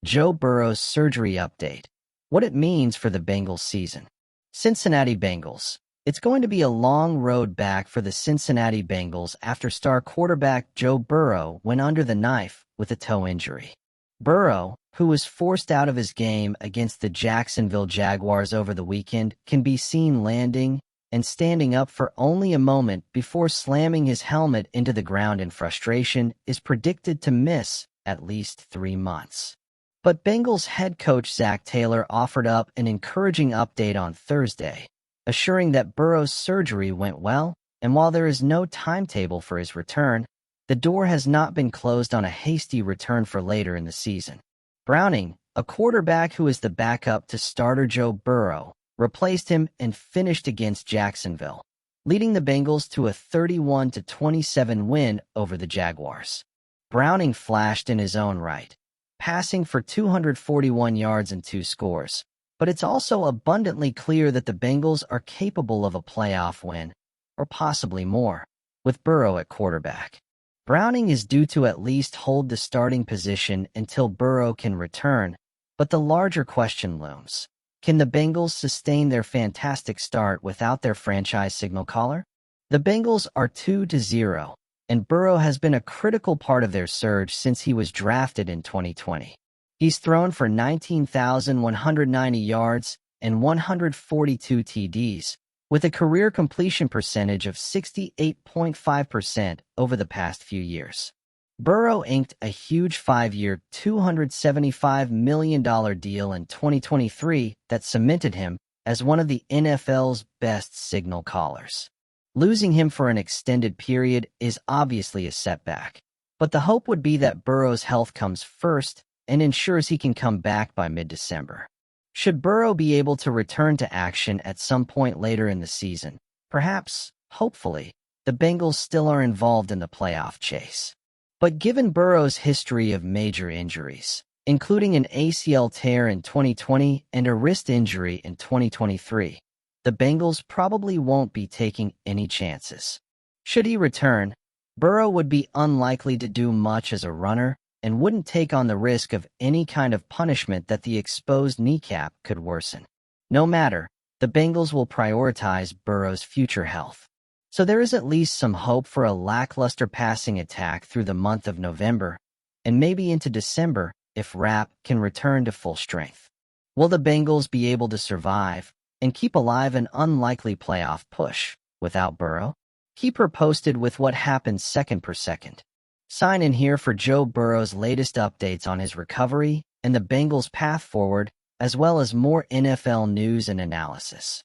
Joe Burrow's surgery update. What it means for the Bengals season. Cincinnati Bengals. It's going to be a long road back for the Cincinnati Bengals after star quarterback Joe Burrow went under the knife with a toe injury. Burrow, who was forced out of his game against the Jacksonville Jaguars over the weekend, can be seen landing and standing up for only a moment before slamming his helmet into the ground in frustration, is predicted to miss at least 3 months. But Bengals head coach Zac Taylor offered up an encouraging update on Thursday, assuring that Burrow's surgery went well, and while there is no timetable for his return, the door has not been closed on a hasty return for later in the season. Browning, a quarterback who is the backup to starter Joe Burrow, replaced him and finished against Jacksonville, leading the Bengals to a 31-27 win over the Jaguars. Browning flashed in his own right, passing for 241 yards and 2 scores, but it's also abundantly clear that the Bengals are capable of a playoff win, or possibly more, with Burrow at quarterback. Browning is due to at least hold the starting position until Burrow can return, but the larger question looms. Can the Bengals sustain their fantastic start without their franchise signal caller? The Bengals are 2-0, and Burrow has been a critical part of their surge since he was drafted in 2020. He's thrown for 19,190 yards and 142 TDs, with a career completion percentage of 68.5% over the past few years. Burrow inked a huge 5-year, $275 million deal in 2023 that cemented him as one of the NFL's best signal callers. Losing him for an extended period is obviously a setback, but the hope would be that Burrow's health comes first and ensures he can come back by mid-December. Should Burrow be able to return to action at some point later in the season, perhaps, hopefully, the Bengals still are involved in the playoff chase. But given Burrow's history of major injuries, including an ACL tear in 2020 and a wrist injury in 2023, the Bengals probably won't be taking any chances. Should he return, Burrow would be unlikely to do much as a runner and wouldn't take on the risk of any kind of punishment that the exposed kneecap could worsen. No matter, the Bengals will prioritize Burrow's future health. So there is at least some hope for a lackluster passing attack through the month of November, and maybe into December if Rapp can return to full strength. Will the Bengals be able to survive and keep alive an unlikely playoff push without Burrow? Keep her posted with what happens second per second. Sign in here for Joe Burrow's latest updates on his recovery and the Bengals' path forward, as well as more NFL news and analysis.